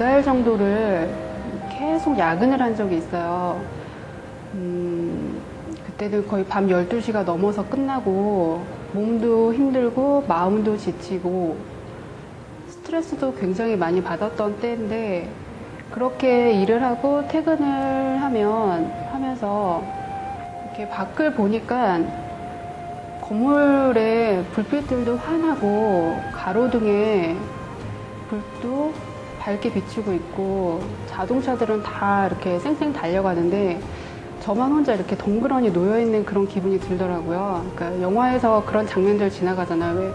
2달 정도를 계속 야근을 한 적이 있어요. 그때는 거의 밤 12시가 넘어서 끝나고 몸도 힘들고 마음도 지치고 스트레스도 굉장히 많이 받았던 때인데, 그렇게 일을 하고 퇴근을 하면서 이렇게 밖을 보니까 건물의 불빛들도 환하고 가로등에 불도 밝게 비추고 있고 자동차들은 다 이렇게 쌩쌩 달려가는데 저만 혼자 이렇게 덩그러니 놓여있는 그런 기분이 들더라고요. 그러니까 영화에서 그런 장면들 지나가잖아요. 왜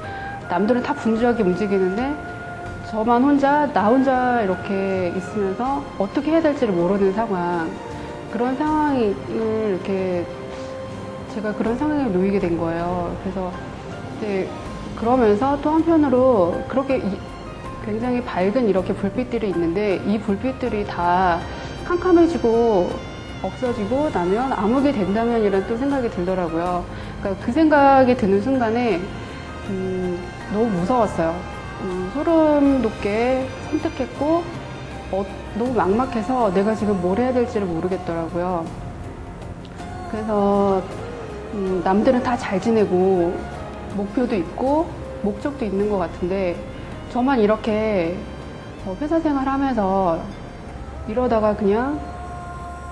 남들은 다 분주하게 움직이는데 나 혼자 이렇게 있으면서 어떻게 해야 될지를 모르는 상황. 그런 상황을 이렇게 제가 그런 상황에 놓이게 된 거예요. 그래서 이제 그러면서 또 한편으로 그렇게 굉장히 밝은 이렇게 불빛들이 있는데 이 불빛들이 다 캄캄해지고 없어지고 나면 암흑이 된다면이라는 또 생각이 들더라고요. 그러니까 그 생각이 드는 순간에 너무 무서웠어요. 소름 돋게 섬뜩했고 너무 막막해서 내가 지금 뭘 해야 될지를 모르겠더라고요. 그래서 남들은 다 잘 지내고 목표도 있고 목적도 있는 것 같은데 저만 이렇게 회사 생활하면서 이러다가 그냥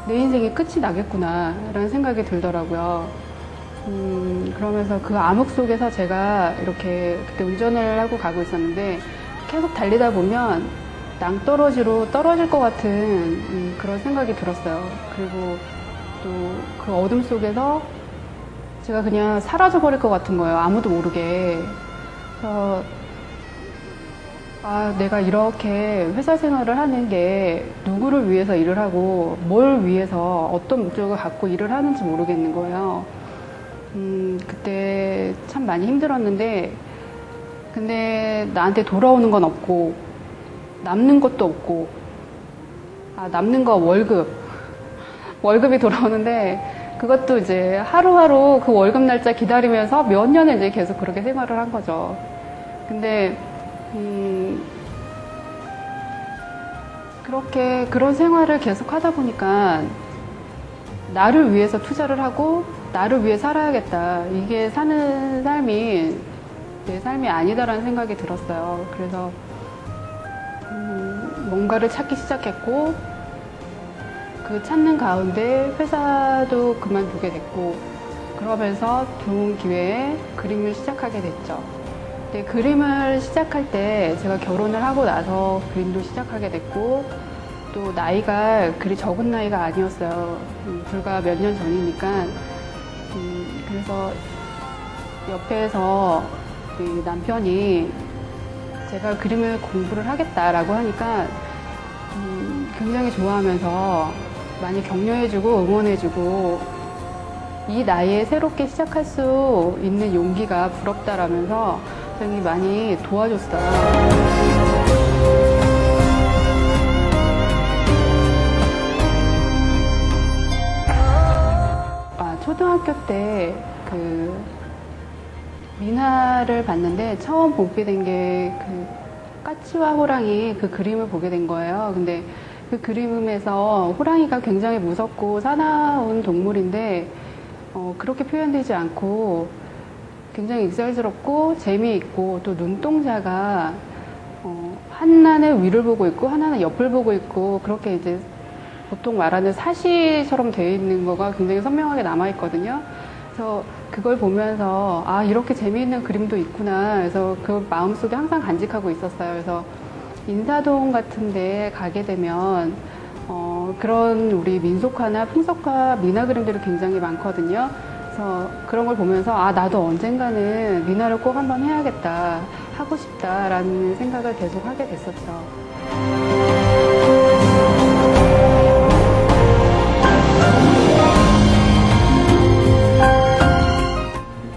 내 인생이 끝이 나겠구나 라는 생각이 들더라고요. 그러면서 그 암흑 속에서 제가 이렇게 그때 운전을 하고 가고 있었는데 계속 달리다 보면 낭떠러지로 떨어질 것 같은 그런 생각이 들었어요. 그리고 또 그 어둠 속에서 제가 그냥 사라져버릴 것 같은 거예요. 아무도 모르게. 그래서 내가 이렇게 회사 생활을 하는 게 누구를 위해서 일을 하고 뭘 위해서 어떤 목적을 갖고 일을 하는지 모르겠는 거예요. 그때 참 많이 힘들었는데 근데 나한테 돌아오는 건 없고 남는 것도 없고 남는 거 월급이 돌아오는데 그것도 이제 하루하루 그 월급 날짜 기다리면서 몇 년을 이제 계속 그렇게 생활을 한 거죠. 근데 그런 생활을 계속 하다 보니까 나를 위해서 투자를 하고 나를 위해 살아야겠다. 이게 사는 삶이 내 삶이 아니다라는 생각이 들었어요. 그래서 뭔가를 찾기 시작했고 그 찾는 가운데 회사도 그만두게 됐고 그러면서 좋은 기회에 그림을 시작하게 됐죠. 근데 그림을 시작할 때 제가 결혼을 하고 나서 그림도 시작하게 됐고 또 나이가 그리 적은 나이가 아니었어요. 불과 몇 년 전이니까. 그래서 옆에서 남편이 제가 그림을 공부를 하겠다라고 하니까 굉장히 좋아하면서 많이 격려해주고 응원해주고 이 나이에 새롭게 시작할 수 있는 용기가 부럽다라면서 굉장히 많이 도와줬어요. 초등학교 때 그 민화를 봤는데 처음 보게 된 게 그 까치와 호랑이 그 그림을 보게 된 거예요. 근데 그 그림에서 호랑이가 굉장히 무섭고 사나운 동물인데 그렇게 표현되지 않고 굉장히 익살스럽고 재미있고 또 눈동자가 하나는 위를 보고 있고 하나는 옆을 보고 있고 그렇게 이제 보통 말하는 사시처럼 되어 있는 거가 굉장히 선명하게 남아있거든요. 그래서 그걸 보면서 이렇게 재미있는 그림도 있구나. 그래서 그 마음속에 항상 간직하고 있었어요. 그래서 인사동 같은 데 가게 되면 그런 우리 민속화나 풍속화 민화 그림들이 굉장히 많거든요. 그래서 그런 걸 보면서 나도 언젠가는 민화를 꼭 한번 해야겠다, 하고 싶다라는 생각을 계속 하게 됐었죠.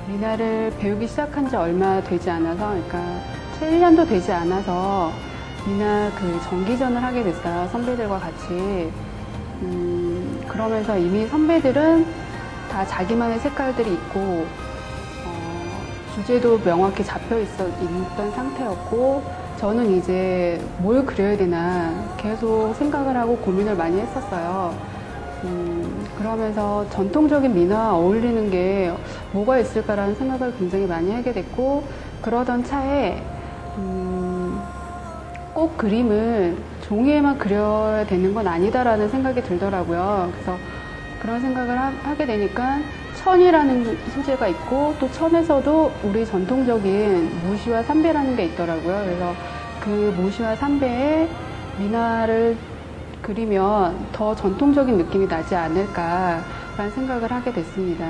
민화를 배우기 시작한 지 얼마 되지 않아서, 그러니까 1년도 되지 않아서 민화 그 정기전을 하게 됐어요. 선배들과 같이. 그러면서 이미 선배들은 다 자기만의 색깔들이 있고 주제도 명확히 잡혀 있던 상태였고 저는 이제 뭘 그려야 되나 계속 생각을 하고 고민을 많이 했었어요. 그러면서 전통적인 민화와 어울리는 게 뭐가 있을까라는 생각을 굉장히 많이 하게 됐고, 그러던 차에 꼭 그림을 종이에만 그려야 되는 건 아니다라는 생각이 들더라고요. 그래서 그런 생각을 하게 되니까 천이라는 소재가 있고, 또 천에서도 우리 전통적인 무시와 삼배라는 게 있더라고요. 그래서 그 무시와 삼배의 민화를 그리면 더 전통적인 느낌이 나지 않을까라는 생각을 하게 됐습니다.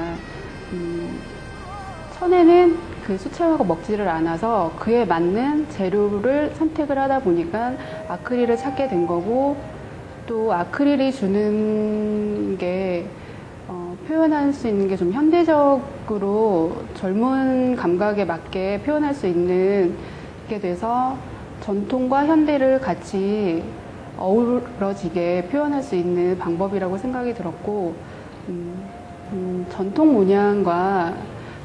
천에는 그 수채화가 먹지를 않아서 그에 맞는 재료를 선택을 하다 보니까 아크릴을 찾게 된 거고, 또 아크릴이 주는 게 표현할 수 있는 게 좀 현대적으로 젊은 감각에 맞게 표현할 수 있는 게 돼서 전통과 현대를 같이 어우러지게 표현할 수 있는 방법이라고 생각이 들었고, 전통 문양과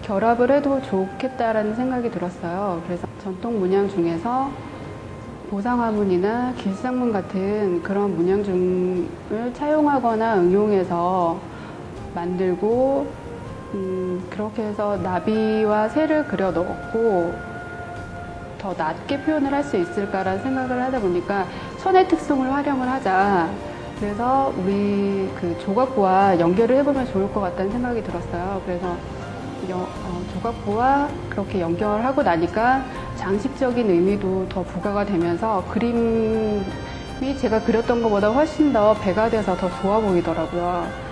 결합을 해도 좋겠다라는 생각이 들었어요. 그래서 전통 문양 중에서 보상화문이나 길상문 같은 그런 문양중을 차용하거나 응용해서 만들고, 그렇게 해서 나비와 새를 그려 넣었고 더 낮게 표현을 할 수 있을까라는 생각을 하다 보니까 천의 특성을 활용을 하자. 그래서 우리 그 조각부와 연결을 해보면 좋을 것 같다는 생각이 들었어요. 그래서 조각부와 그렇게 연결하고 나니까 장식적인 의미도 더 부과가 되면서 그림이 제가 그렸던 것보다 훨씬 더 배가 돼서 더 좋아 보이더라고요.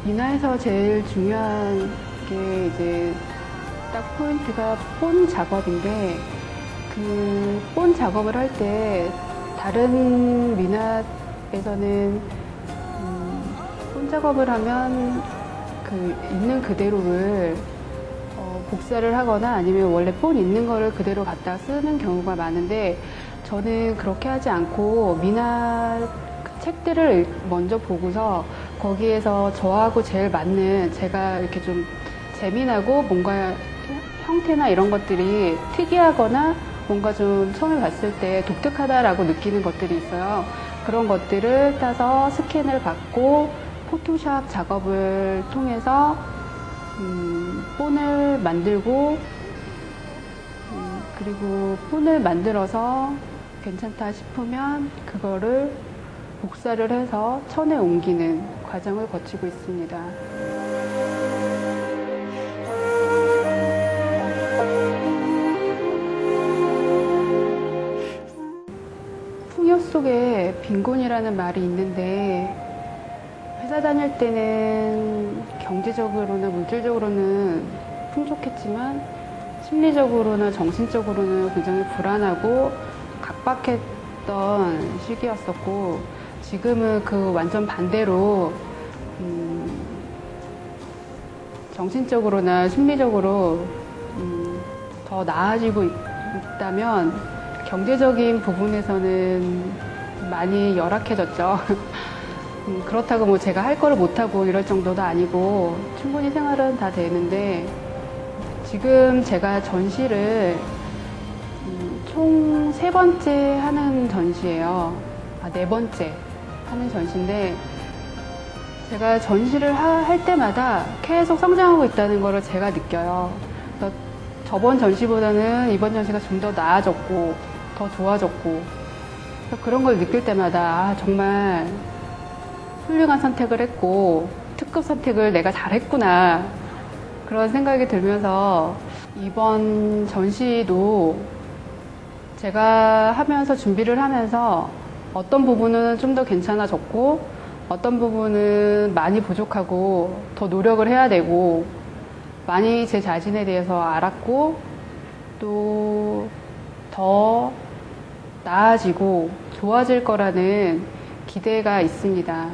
민화에서 제일 중요한 게 이제 딱 포인트가 본 작업인데, 그 본 작업을 할 때 다른 민화에서는 본 작업을 하면 그 있는 그대로를 복사를 하거나 아니면 원래 본 있는 거를 그대로 갖다 쓰는 경우가 많은데, 저는 그렇게 하지 않고 민화 책들을 먼저 보고서 거기에서 저하고 제일 맞는, 제가 이렇게 좀 재미나고 뭔가 형태나 이런 것들이 특이하거나 뭔가 좀 처음에 봤을 때 독특하다라고 느끼는 것들이 있어요. 그런 것들을 따서 스캔을 받고 포토샵 작업을 통해서 본을 만들고, 그리고 본을 만들어서 괜찮다 싶으면 그거를 복사를 해서 천에 옮기는 과정을 거치고 있습니다. 풍요 속에 빈곤이라는 말이 있는데, 회사 다닐 때는 경제적으로나 물질적으로는 풍족했지만 심리적으로나 정신적으로는 굉장히 불안하고 각박했던 시기였었고, 지금은 그 완전 반대로 정신적으로나 심리적으로 더 나아지고 있다면, 경제적인 부분에서는 많이 열악해졌죠. 그렇다고 뭐 제가 할 거를 못하고 이럴 정도도 아니고 충분히 생활은 다 되는데, 지금 제가 전시를 총 3번째 하는 전시예요. 4번째 하는 전시인데, 제가 전시를 할 때마다 계속 성장하고 있다는 걸 제가 느껴요. 그래서 저번 전시보다는 이번 전시가 좀 더 나아졌고 더 좋아졌고, 그런 걸 느낄 때마다 정말 훌륭한 선택을 했고 특급 선택을 내가 잘했구나, 그런 생각이 들면서 이번 전시도 제가 하면서 준비를 하면서 어떤 부분은 좀 더 괜찮아졌고 어떤 부분은 많이 부족하고 더 노력을 해야 되고, 많이 제 자신에 대해서 알았고 또 더 나아지고 좋아질 거라는 기대가 있습니다.